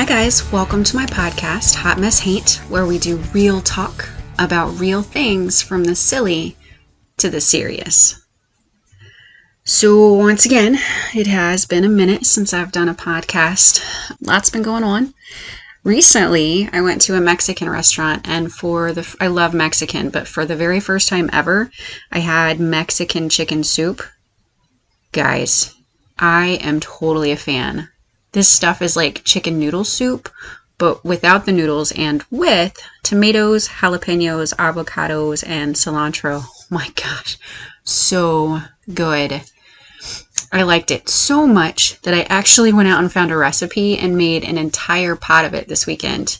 Hi guys, welcome to my podcast, Hot Mess Hate, where we do real talk about real things from the silly to the serious. So once again, it has been a minute since I've done a podcast. Lots been going on. Recently, I went to a Mexican restaurant and I love Mexican, but for the very first time ever, I had Mexican chicken soup. Guys, I am totally a fan. This stuff is like chicken noodle soup, but without the noodles and with tomatoes, jalapenos, avocados, and cilantro. Oh my gosh, so good. I liked it so much that I actually went out and found a recipe and made an entire pot of it this weekend.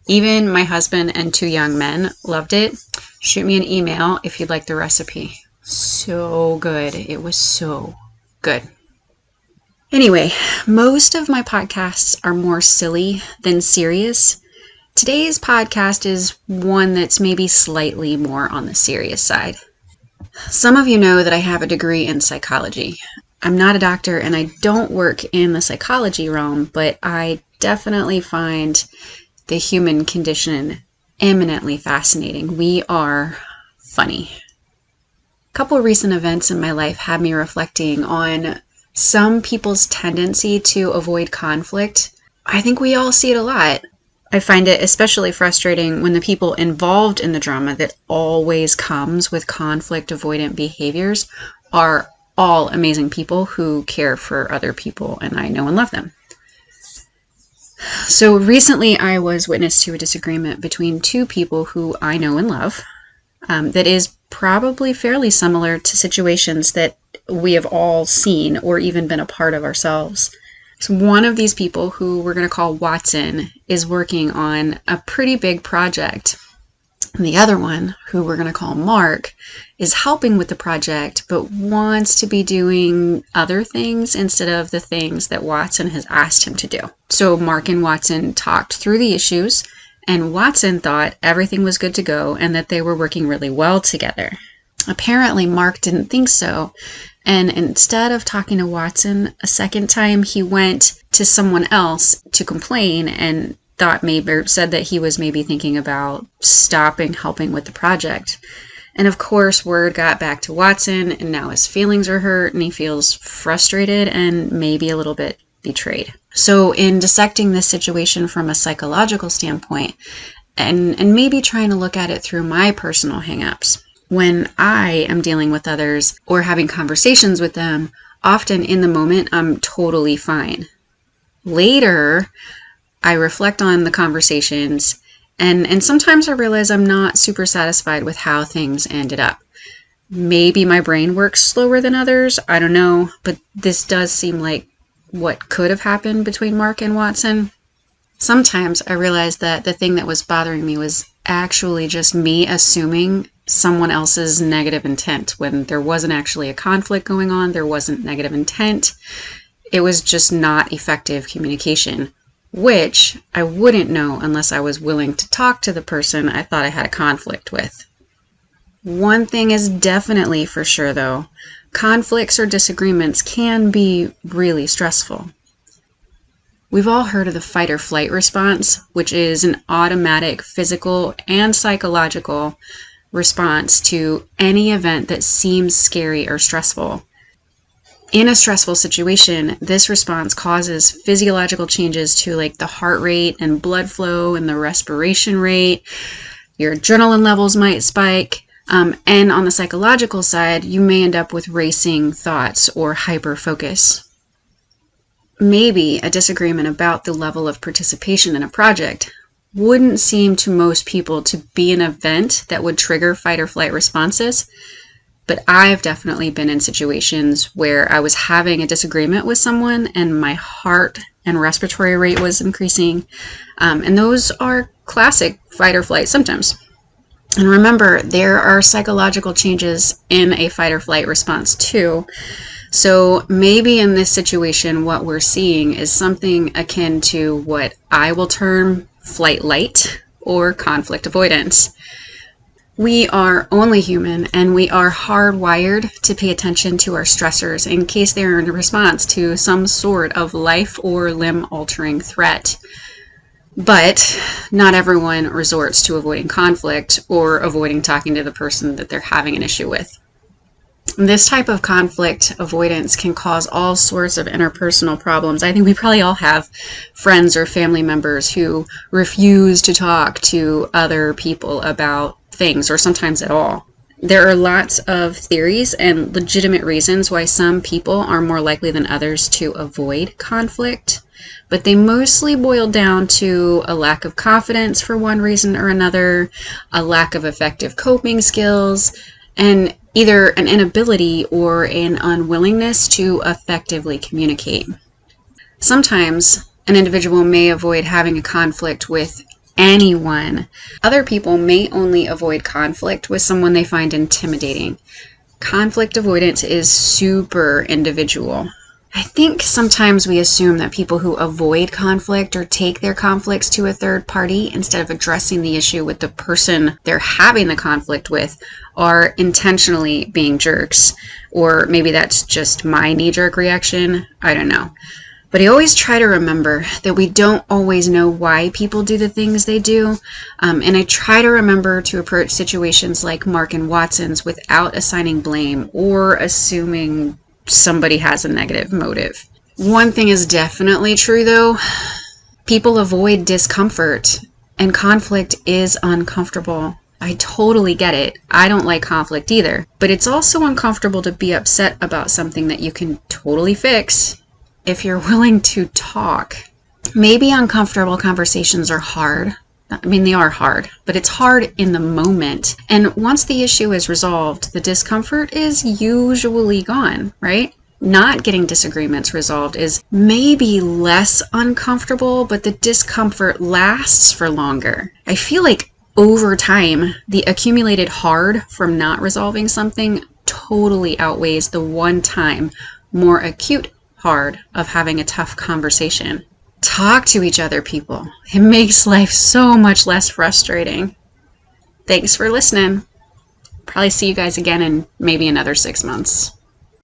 Even my husband and 2 young men loved it. Shoot me an email if you'd like the recipe. So good. It was so good. Anyway, most of my podcasts are more silly than serious. Today's podcast is one that's maybe slightly more on the serious side. Some of you know that I have a degree in psychology. I'm not a doctor and I don't work in the psychology realm, but I definitely find the human condition eminently fascinating. We are funny. A couple of recent events in my life had me reflecting on some people's tendency to avoid conflict. I think we all see it a lot. I find it especially frustrating when the people involved in the drama that always comes with conflict avoidant behaviors are all amazing people who care for other people, and I know and love them. So recently I was witness to a disagreement between 2 people who I know and love that is probably fairly similar to situations that we have all seen or even been a part of ourselves. So one of these people, who we're going to call Watson, is working on a pretty big project. And the other one, who we're going to call Mark, is helping with the project but wants to be doing other things instead of the things that Watson has asked him to do. So Mark and Watson talked through the issues, and Watson thought everything was good to go and that they were working really well together. Apparently, Mark didn't think so, and instead of talking to Watson a second time, he went to someone else to complain and said that he was maybe thinking about stopping helping with the project. And of course, word got back to Watson, and now his feelings are hurt, and he feels frustrated and maybe a little bit betrayed. So in dissecting this situation from a psychological standpoint, and maybe trying to look at it through my personal hangups, when I am dealing with others or having conversations with them, often in the moment, I'm totally fine. Later, I reflect on the conversations, and sometimes I realize I'm not super satisfied with how things ended up. Maybe my brain works slower than others, I don't know, but this does seem like what could have happened between Mark and Watson. Sometimes I realize that the thing that was bothering me was actually just me assuming someone else's negative intent when there wasn't actually a conflict going on. There wasn't negative intent. It was just not effective communication, which I wouldn't know unless I was willing to talk to the person I thought I had a conflict with. One thing is definitely for sure though, conflicts or disagreements can be really stressful. We've all heard of the fight or flight response, which is an automatic physical and psychological response to any event that seems scary or stressful. In a stressful situation, this response causes physiological changes to like the heart rate and blood flow and the respiration rate. Your adrenaline levels might spike. And on the psychological side, you may end up with racing thoughts or hyper-focus. Maybe a disagreement about the level of participation in a project wouldn't seem to most people to be an event that would trigger fight or flight responses, but I've definitely been in situations where I was having a disagreement with someone and my heart and respiratory rate was increasing, and those are classic fight or flight symptoms. And remember, there are psychological changes in a fight or flight response too. So maybe in this situation, what we're seeing is something akin to what I will term flight light or conflict avoidance. We are only human, and we are hardwired to pay attention to our stressors in case they are in response to some sort of life or limb altering threat. But not everyone resorts to avoiding conflict or avoiding talking to the person that they're having an issue with. This type of conflict avoidance can cause all sorts of interpersonal problems. I think we probably all have friends or family members who refuse to talk to other people about things, or sometimes at all. There are lots of theories and legitimate reasons why some people are more likely than others to avoid conflict, but they mostly boil down to a lack of confidence for one reason or another, a lack of effective coping skills, and either an inability or an unwillingness to effectively communicate. Sometimes an individual may avoid having a conflict with anyone. Other people may only avoid conflict with someone they find intimidating. Conflict avoidance is super individual. I think sometimes we assume that people who avoid conflict or take their conflicts to a third party instead of addressing the issue with the person they're having the conflict with are intentionally being jerks. Or maybe that's just my knee-jerk reaction. I don't know. But I always try to remember that we don't always know why people do the things they do. And I try to remember to approach situations like Mark and Watson's without assigning blame or assuming somebody has a negative motive. One thing is definitely true though. People avoid discomfort, and conflict is uncomfortable. I totally get it. I don't like conflict either. But it's also uncomfortable to be upset about something that you can totally fix if you're willing to talk. Maybe uncomfortable conversations are hard. I mean, they are hard, but it's hard in the moment. And once the issue is resolved, the discomfort is usually gone, right? Not getting disagreements resolved is maybe less uncomfortable, but the discomfort lasts for longer. I feel like over time, the accumulated hard from not resolving something totally outweighs the one time more acute hard of having a tough conversation. Talk to each other, people. It makes life so much less frustrating. Thanks for listening. Probably see you guys again in maybe another 6 months.